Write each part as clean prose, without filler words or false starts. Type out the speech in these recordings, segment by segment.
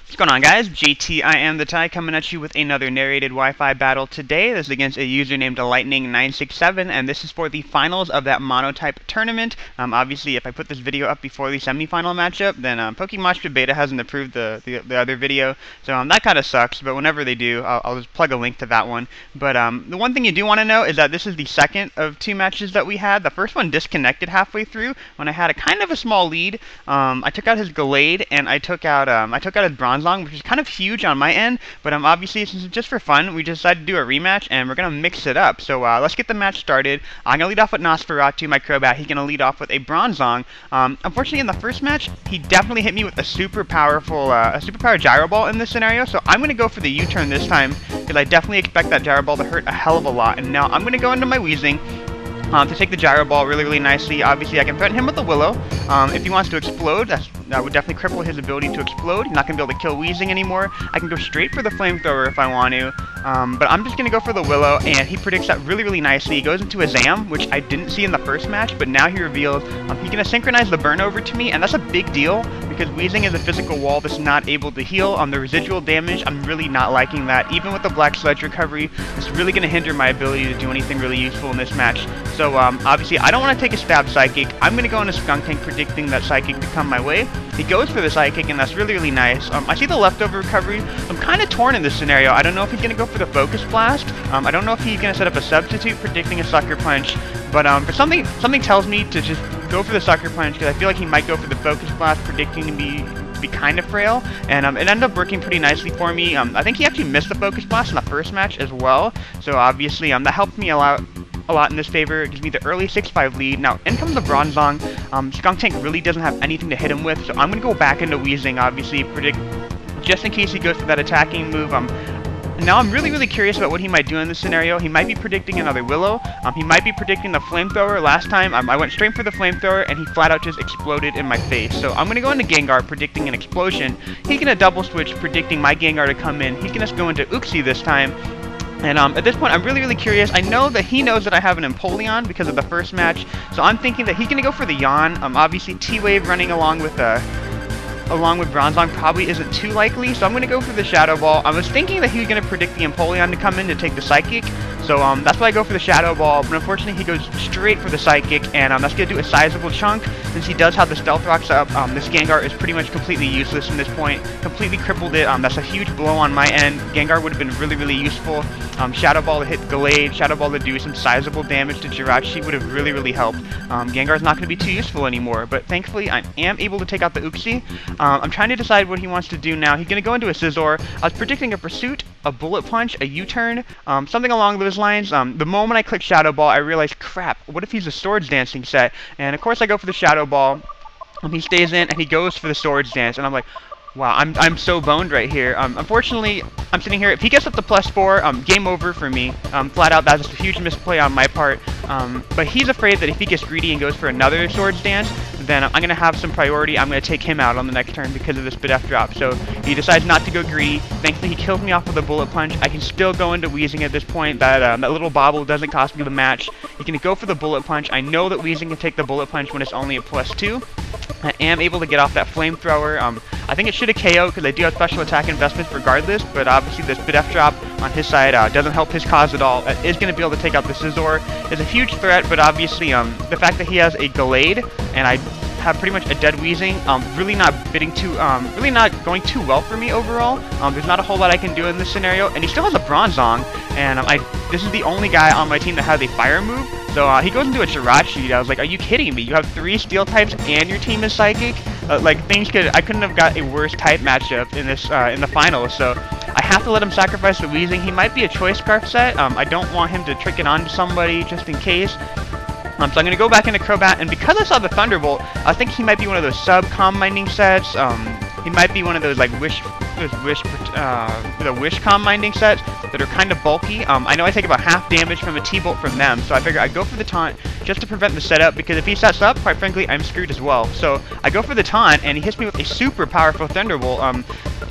What's going on, guys? JT, iamthetie coming at you with another narrated Wi-Fi battle today. This is against a user named Lightning967, and this is for the finals of that Monotype tournament. Obviously, if I put this video up before the semifinal matchup, then PMPbeta hasn't approved the other video, so that kind of sucks. But whenever they do, I'll just plug a link to that one. But the one thing you do want to know is that this is the second of two matches that we had. The first one disconnected halfway through when I had a kind of a small lead. I took out his Gallade and I took out his Bronze, which is kind of huge on my end, but obviously, since it's just for fun, we decided to do a rematch, and we're going to mix it up. So let's get the match started. I'm going to lead off with Nosferatu, my Crobat. He's going to lead off with a Bronzong. Unfortunately, in the first match, he definitely hit me with a super power Gyro Ball in this scenario, so I'm going to go for the U-turn this time, because I definitely expect that Gyro Ball to hurt a hell of a lot. And now I'm going to go into my Weezing to take the Gyro Ball really nicely. Obviously, I can threaten him with the Willow. If he wants to explode, that would definitely cripple his ability to explode. He's not going to be able to kill Weezing anymore. I can go straight for the Flamethrower if I want to, but I'm just going to go for the Willow, and he predicts that really nicely. He goes into a Zam, which I didn't see in the first match, but now he reveals he's going to synchronize the burn over to me, and that's a big deal, because Weezing is a physical wall that's not able to heal. The residual damage, I'm really not liking that. Even with the Black Sludge recovery, it's really going to hinder my ability to do anything really useful in this match. So obviously, I don't want to take a Stab Psychic. I'm going to go into Skuntank, predicting that Psychic to come my way. He goes for the Psychic, and that's really nice. I see the leftover recovery. I'm kind of torn in this scenario. I don't know if he's going to go for the Focus Blast. I don't know if he's going to set up a substitute, predicting a Sucker Punch. But for something tells me to just go for the Sucker Punch, because I feel like he might go for the Focus Blast, predicting to be kind of frail, and it ended up working pretty nicely for me. I think he actually missed the Focus Blast in the first match as well, so obviously that helped me a lot in this favor. It gives me the early 6-5 lead. Now, in comes the Bronzong. Skuntank really doesn't have anything to hit him with, so I'm going to go back into Weezing, obviously, predict just in case he goes for that attacking move. Now I'm really curious about what he might do in this scenario. He might be predicting another Willow. He might be predicting the Flamethrower. Last time, I went straight for the Flamethrower, and he flat out just exploded in my face. So I'm going to go into Gengar, predicting an explosion. He's going to double switch, predicting my Gengar to come in. He's going to go into Uxie this time. And at this point, I'm really curious. I know that he knows that I have an Empoleon because of the first match, so I'm thinking that he's going to go for the Yawn. Obviously, T-Wave running along with Bronzong probably isn't too likely, so I'm going to go for the Shadow Ball. I was thinking that he was going to predict the Empoleon to come in to take the Psychic, so that's why I go for the Shadow Ball, but unfortunately he goes straight for the Psychic, and that's going to do a sizable chunk. Since he does have the Stealth Rocks up, this Gengar is pretty much completely useless from this point, completely crippled it. That's a huge blow on my end. Gengar would have been really useful. Shadow Ball to hit Gallade, Shadow Ball to do some sizable damage to Jirachi would have really helped. Gengar's not going to be too useful anymore, but thankfully I am able to take out the Uxie. I'm trying to decide what he wants to do now. He's going to go into a Scizor. I was predicting a Pursuit, a Bullet Punch, a U-turn, something along those lines. The moment I click Shadow Ball, I realized, crap, what if he's a Swords Dancing set? And of course I go for the Shadow Ball. He stays in, and he goes for the Swords Dance, and I'm like, wow, I'm so boned right here. Unfortunately, I'm sitting here. If he gets up to +4, game over for me. Flat out, that's just a huge misplay on my part. But he's afraid that if he gets greedy and goes for another Swords Dance, then I'm going to have some priority. I'm going to take him out on the next turn because of this Bidef drop. So he decides not to go greedy. Thankfully, he kills me off with a Bullet Punch. I can still go into Weezing at this point. That little bobble doesn't cost me the match. He can go for the Bullet Punch. I know that Weezing can take the Bullet Punch when it's only a +2. I am able to get off that Flamethrower. I think it should have KO'd because I do have special attack investments regardless, but obviously this Bidef drop on his side doesn't help his cause at all. It is going to be able to take out the Scizor. It's a huge threat, but obviously the fact that he has a Gallade and I have pretty much a dead Weezing, really not going too well for me overall. There's not a whole lot I can do in this scenario, and he still has a Bronzong, and this is the only guy on my team that has a Fire move. So he goes into a Jirachi. I was like, are you kidding me? You have 3 Steel types and your team is Psychic? I couldn't have got a worse type matchup in this in the finals. So I have to let him sacrifice the Weezing. He might be a Choice Scarf set. I don't want him to trick it onto somebody just in case. So I'm going to go back into Crobat, and because I saw the Thunderbolt, I think he might be one of those sub-comm minding sets. He might be one of those like wish comm minding sets that are kind of bulky. I know I take about half damage from a T-Bolt from them, so I figure I'd go for the taunt just to prevent the setup, because if he sets up, quite frankly, I'm screwed as well. So I go for the taunt, and he hits me with a super powerful Thunderbolt.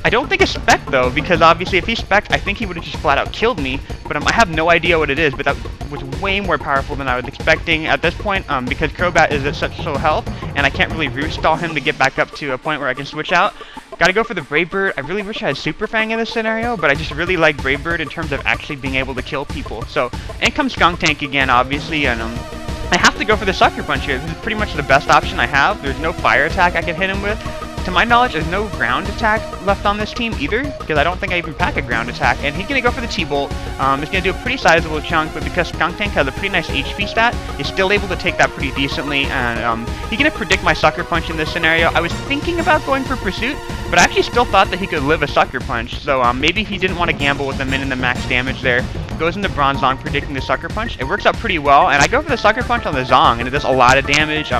I don't think it's Spec though, because obviously if he Spec'd, I think he would have just flat out killed me, but I have no idea what it is, but that was way more powerful than I was expecting at this point, because Crobat is at such low health, and I can't really root stall him to get back up to a point where I can switch out. Gotta go for the Brave Bird. I really wish I had Super Fang in this scenario, but I just really like Brave Bird in terms of actually being able to kill people. So, in comes Skunk Tank again, obviously, and I have to go for the Sucker Punch here. This is pretty much the best option I have. There's no fire attack I can hit him with. To my knowledge, there's no ground attack left on this team either, because I don't think I even pack a ground attack. And he's going to go for the T-Bolt. It's going to do a pretty sizable chunk, but because Skunk Tank has a pretty nice HP stat, he's still able to take that pretty decently. And he's going to predict my Sucker Punch in this scenario. I was thinking about going for Pursuit, but I actually still thought that he could live a Sucker Punch. So maybe he didn't want to gamble with the min and the max damage there. Goes into Bronze Zong predicting the Sucker Punch. It works out pretty well, and I go for the Sucker Punch on the Zong, and it does a lot of damage.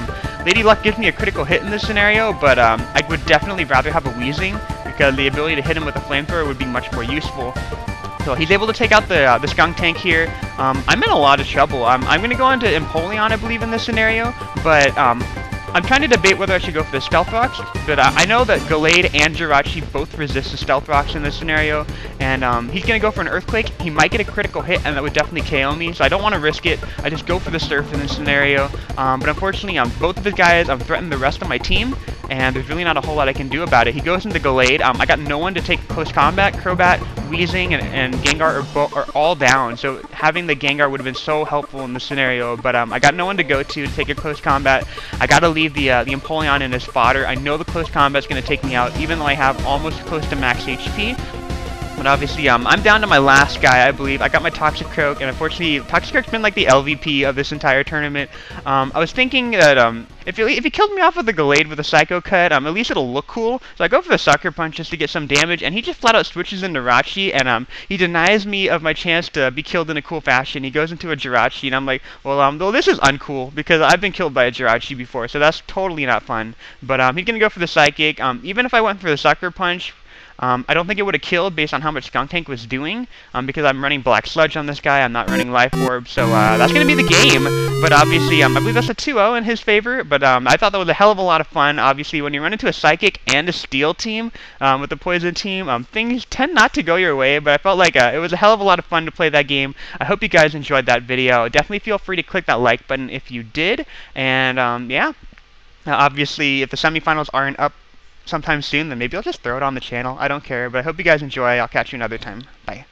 Lady Luck gives me a critical hit in this scenario, but I would definitely rather have a Wheezing, because the ability to hit him with a Flamethrower would be much more useful. So he's able to take out the Skunk Tank here. I'm in a lot of trouble. I'm going to go into Empoleon, I believe, in this scenario, but I'm trying to debate whether I should go for the Stealth Rocks, but I know that Gallade and Jirachi both resist the Stealth Rocks in this scenario, and he's going to go for an Earthquake. He might get a critical hit, and that would definitely KO me, so I don't want to risk it. I just go for the Surf in this scenario, but unfortunately, both of the guys threatened the rest of my team, and there's really not a whole lot I can do about it. He goes into Gallade. I got no one to take close combat. Crobat, Wheezing, and Gengar are all down, so having the Gengar would have been so helpful in this scenario, but I got no one to go to take a close combat. I got to leave the Empoleon in his fodder. I know the close combat's going to take me out, even though I have almost close to max HP. But obviously, I'm down to my last guy, I believe. I got my Toxicroak, and unfortunately, Toxicroak's been like the LVP of this entire tournament. I was thinking that if he killed me off with the Gallade with a Psycho Cut, at least it'll look cool. So I go for the Sucker Punch just to get some damage, and he just flat out switches into Jirachi, and he denies me of my chance to be killed in a cool fashion. He goes into a Jirachi, and I'm like, well, this is uncool, because I've been killed by a Jirachi before, so that's totally not fun. But he's going to go for the Psychic. Even if I went for the Sucker Punch, I don't think it would have killed based on how much Skunk Tank was doing, because I'm running Black Sludge on this guy, I'm not running Life Orb, so that's going to be the game. But obviously, I believe that's a 2-0 in his favor, but I thought that was a hell of a lot of fun. Obviously, when you run into a Psychic and a Steel team with the Poison team, things tend not to go your way, but I felt like it was a hell of a lot of fun to play that game. I hope you guys enjoyed that video. Definitely feel free to click that like button if you did, and yeah. Obviously, if the semifinals aren't up sometime soon, then maybe I'll just throw it on the channel. I don't care, but I hope you guys enjoy. I'll catch you another time. Bye.